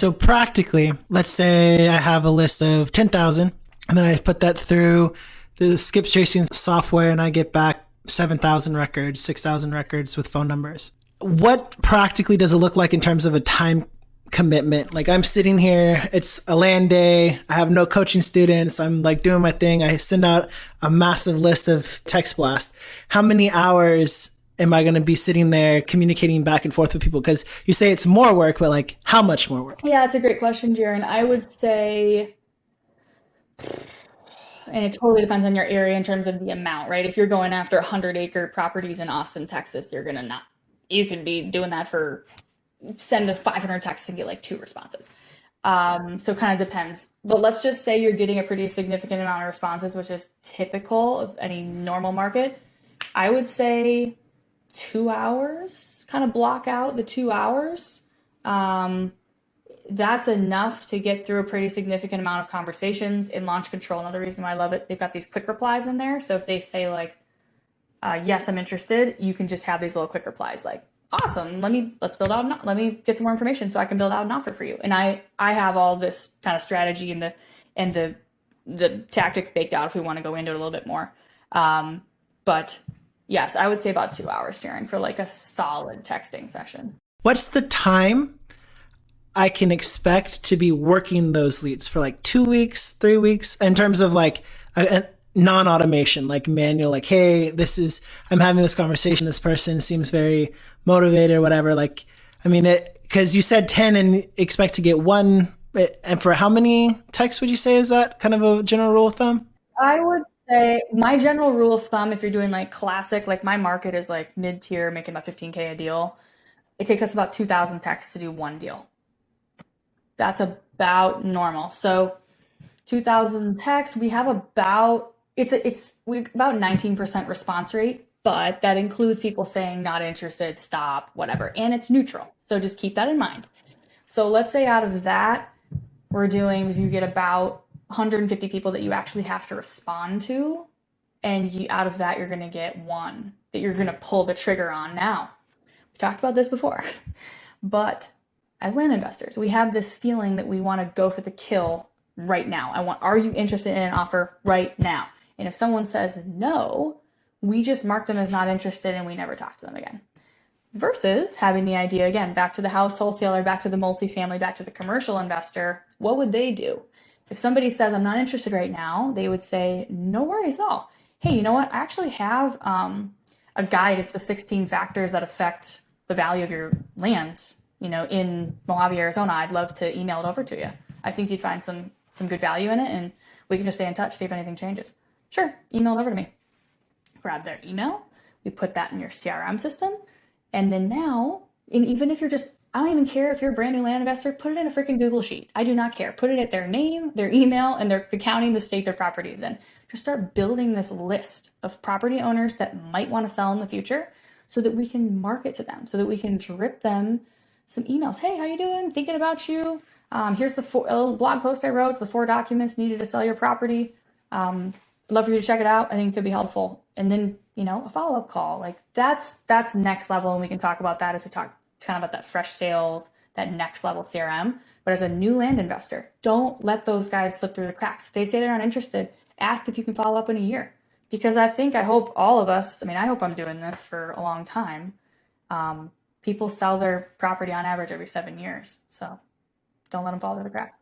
So practically, let's say I have a list of 10,000 and then I put that through the skip tracing software and I get back 7,000 records, 6,000 records with phone numbers. What practically does it look like in terms of a time commitment? Like I'm sitting here, it's a land day, I have no coaching students, I'm like doing my thing, I send out a massive list of text blasts. How many hours am I going to be sitting there communicating back and forth with people? Because you say it's more work, but like how much more work? Yeah, it's a great question, Jaron. I would say, and it totally depends on your area in terms of the amount, right? If you're going after 100-acre properties in Austin, Texas, you're gonna not, you could be doing that for send a 500 texts and get like 2 responses. So it kind of depends. But let's just say you're getting a pretty significant amount of responses, which is typical of any normal market. I would say 2 hours, kind of block out the 2 hours. That's enough to get through a pretty significant amount of conversations in launch control. Another reason why I love it, they've got these quick replies in there. So if they say like, yes, I'm interested, you can just have these little quick replies like, awesome, let's build out, let me get some more information so I can build out an offer for you. And I have all this kind of strategy and the tactics baked out if we want to go into it a little bit more. But yes, I would say about 2 hours, Jaron, for like a solid texting session. What's the time I can expect to be working those leads for like 2 weeks, 3 weeks in terms of like a non-automation, like manual, like, hey, I'm having this conversation. This person seems very motivated or whatever. Like, I mean, because you said 10 and expect to get one. And for how many texts would you say is that kind of a general rule of thumb? I would say my general rule of thumb, if you're doing like classic, like my market is like mid-tier, making about 15K a deal. It takes us about 2,000 texts to do one deal. That's about normal. So 2,000 texts, we have about, we about 19% response rate, but that includes people saying not interested, stop, whatever, and it's neutral. So just keep that in mind. So let's say out of that, if you get about 150 people that you actually have to respond to, and out of that, you're going to get one that you're going to pull the trigger on now. We talked about this before, but as land investors, we have this feeling that we want to go for the kill right now. Are you interested in an offer right now? And if someone says no, we just mark them as not interested and we never talk to them again. Versus having the idea, again, back to the house wholesaler, back to the multifamily, back to the commercial investor, what would they do? If somebody says, I'm not interested right now, they would say, no worries at all. Hey, you know what? I actually have a guide. It's the 16 factors that affect the value of your land, in Mojave, Arizona. I'd love to email it over to you. I think you'd find some good value in it, and we can just stay in touch, see if anything changes. Sure, email it over to me. Grab their email, we put that in your CRM system, and then now, and even if I don't even care if you're a brand new land investor, put it in a freaking Google Sheet. I do not care. Put it at their name, their email, and the county and the state their property is in. Just start building this list of property owners that might want to sell in the future so that we can market to them, so that we can drip them some emails. Hey, how you doing? Thinking about you. Here's the blog post I wrote. It's the 4 documents needed to sell your property. Love for you to check it out. I think it could be helpful. And then, a follow-up call. Like that's next level. And we can talk about that as we talk kind of about that fresh sales, that next level CRM. But as a new land investor, don't let those guys slip through the cracks. If they say they're not interested, ask if you can follow up in a year. Because I hope all of us, I hope I'm doing this for a long time. People sell their property on average every 7 years. So don't let them fall through the cracks.